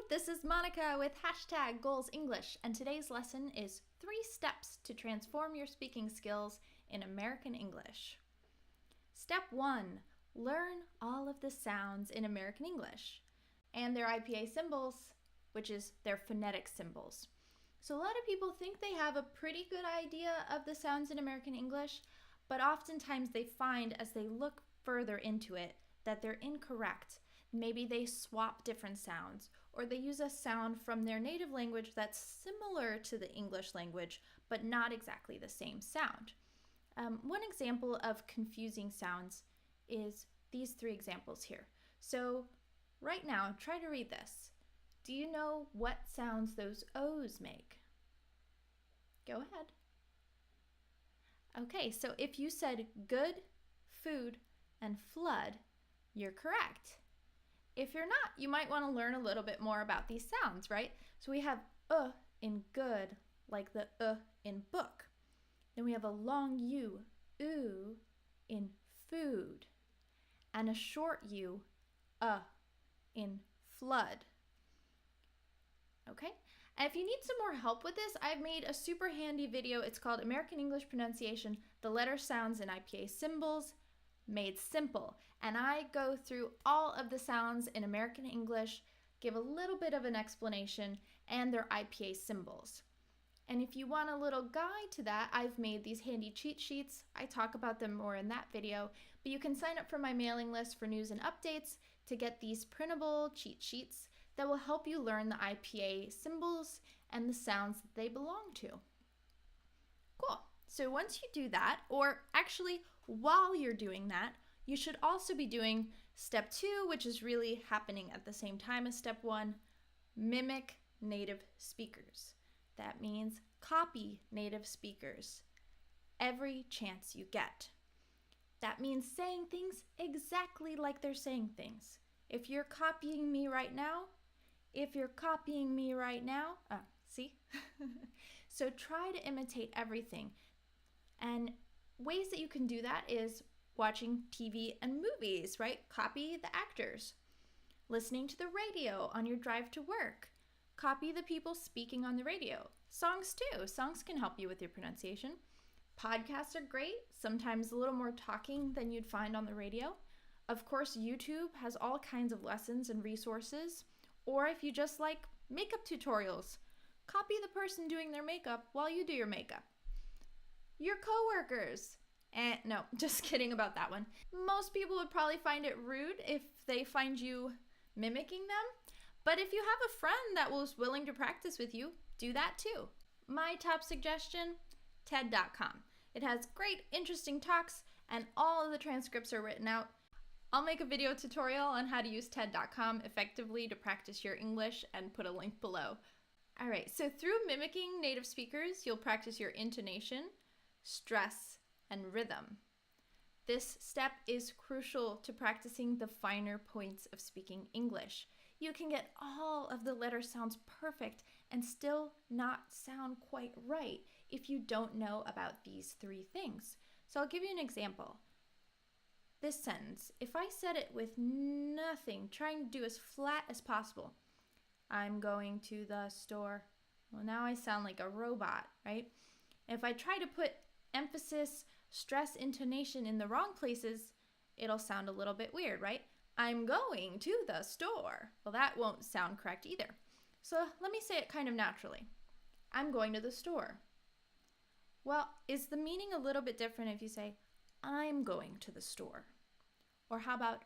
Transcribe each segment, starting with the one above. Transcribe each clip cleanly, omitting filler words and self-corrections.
this is Monica with hashtag Goals English, and today's lesson is 3 steps to transform your speaking skills in American English. Step 1, learn all of the sounds in American English and their IPA symbols, which is their phonetic symbols. So a lot of people think they have a pretty good idea of the sounds in American English, but oftentimes they find as they look further into it that they're incorrect. Maybe they swap different sounds, or they use a sound from their native language that's similar to the English language, but not exactly the same sound. One example of confusing sounds is these 3 examples here. So right now, try to read this. Do you know what sounds those O's make? Go ahead. Okay, so if you said good, food, and flood, you're correct. If you're not, you might want to learn a little bit more about these sounds, right? So we have in good, like the in book. Then we have a long U, oo, in food. And a short U, in flood. Okay? And if you need some more help with this, I've made a super handy video. It's called American English Pronunciation, the letter sounds and IPA symbols made simple. And I go through all of the sounds in American English, give a little bit of an explanation, and their IPA symbols. And if you want a little guide to that, I've made these handy cheat sheets. I talk about them more in that video, but you can sign up for my mailing list for news and updates to get these printable cheat sheets that will help you learn the IPA symbols and the sounds that they belong to. Cool. So once you do that, or actually while you're doing that, you should also be doing step 2, which is really happening at the same time as step 1, mimic native speakers. That means copy native speakers every chance you get. That means saying things exactly like they're saying things. If you're copying me right now, see? So try to imitate everything. And ways that you can do that is watching TV and movies, right? Copy the actors. Listening to the radio on your drive to work. Copy the people speaking on the radio. Songs too. Songs can help you with your pronunciation. Podcasts are great, sometimes a little more talking than you'd find on the radio. Of course, YouTube has all kinds of lessons and resources. Or if you just like makeup tutorials, copy the person doing their makeup while you do your makeup. Your coworkers. No, just kidding about that one. Most people would probably find it rude if they find you mimicking them. But if you have a friend that was willing to practice with you, do that too. My top suggestion, TED.com. It has great, interesting talks, and all of the transcripts are written out. I'll make a video tutorial on how to use TED.com effectively to practice your English and put a link below. All right, so through mimicking native speakers, you'll practice your intonation, stress, and rhythm. This step is crucial to practicing the finer points of speaking English. You can get all of the letter sounds perfect and still not sound quite right if you don't know about these 3 things. So I'll give you an example. This sentence, if I said it with nothing, trying to do as flat as possible, I'm going to the store. Well, now I sound like a robot, right? If I try to put emphasis, stress, intonation in the wrong places, it'll sound a little bit weird, right? I'm going to the store. Well, that won't sound correct either. So let me say it kind of naturally. I'm going to the store. Well, is the meaning a little bit different if you say, I'm going to the store? Or how about,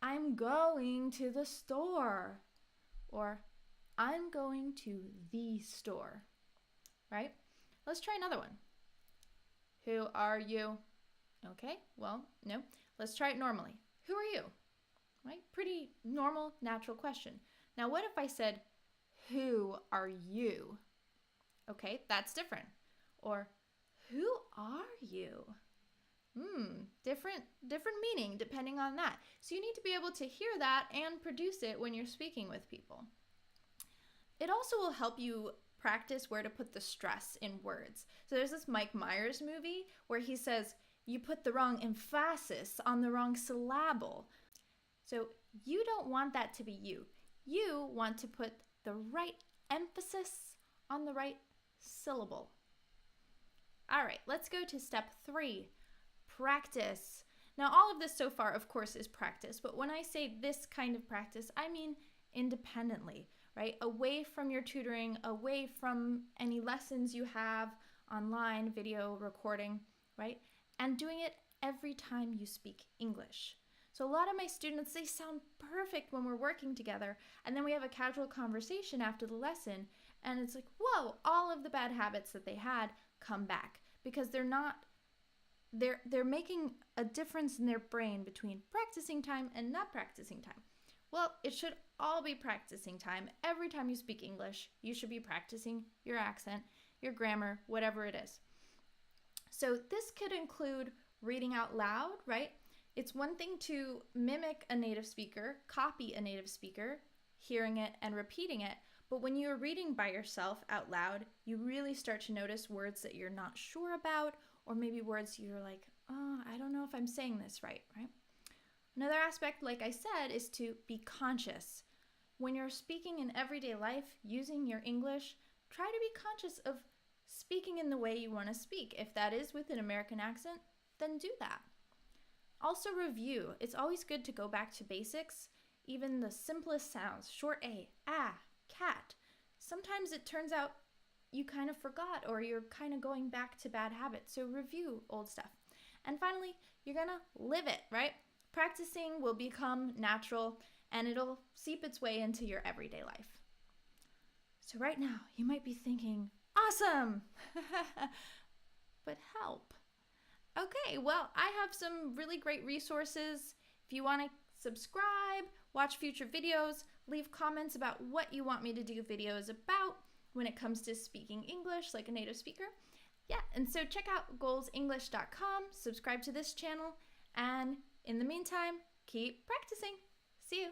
I'm going to the store? Or, I'm going to the store, right? Let's try another one. Who are you? Okay, well, no. Let's try it normally. Who are you? Right? Pretty normal, natural question. Now, what if I said, who are you? Okay, that's different. Or, who are you? Different meaning depending on that. So you need to be able to hear that and produce it when you're speaking with people. It also will help you practice where to put the stress in words. So there's this Mike Myers movie where he says, you put the wrong emphasis on the wrong syllable. So you don't want that to be you. You want to put the right emphasis on the right syllable. All right, let's go to step 3, practice. Now, all of this so far, of course, is practice, but when I say this kind of practice, I mean independently, right? Away from your tutoring, away from any lessons you have online, video recording, right? And doing it every time you speak English. So a lot of my students, they sound perfect when we're working together, and then we have a casual conversation after the lesson, and it's like, whoa, all of the bad habits that they had come back because they're making a difference in their brain between practicing time and not practicing time. Well, it should all be practicing time. Every time you speak English, you should be practicing your accent, your grammar, whatever it is. So this could include reading out loud, right? It's one thing to mimic a native speaker, copy a native speaker, hearing it and repeating it. But when you're reading by yourself out loud, you really start to notice words that you're not sure about, or maybe words you're like, oh, I don't know if I'm saying this right? Another aspect, like I said, is to be conscious. When you're speaking in everyday life using your English, try to be conscious of speaking in the way you want to speak. If that is with an American accent, then do that. Also review. It's always good to go back to basics, even the simplest sounds, short A, ah, cat. Sometimes it turns out you kind of forgot or you're kind of going back to bad habits, so review old stuff. And finally, you're gonna live it, right? Practicing will become natural and it'll seep its way into your everyday life. So right now, you might be thinking, awesome, but help. Okay, well, I have some really great resources. If you want to subscribe, watch future videos, leave comments about what you want me to do videos about when it comes to speaking English like a native speaker. Yeah, and so check out goalsenglish.com, subscribe to this channel, and in the meantime, keep practicing. See you.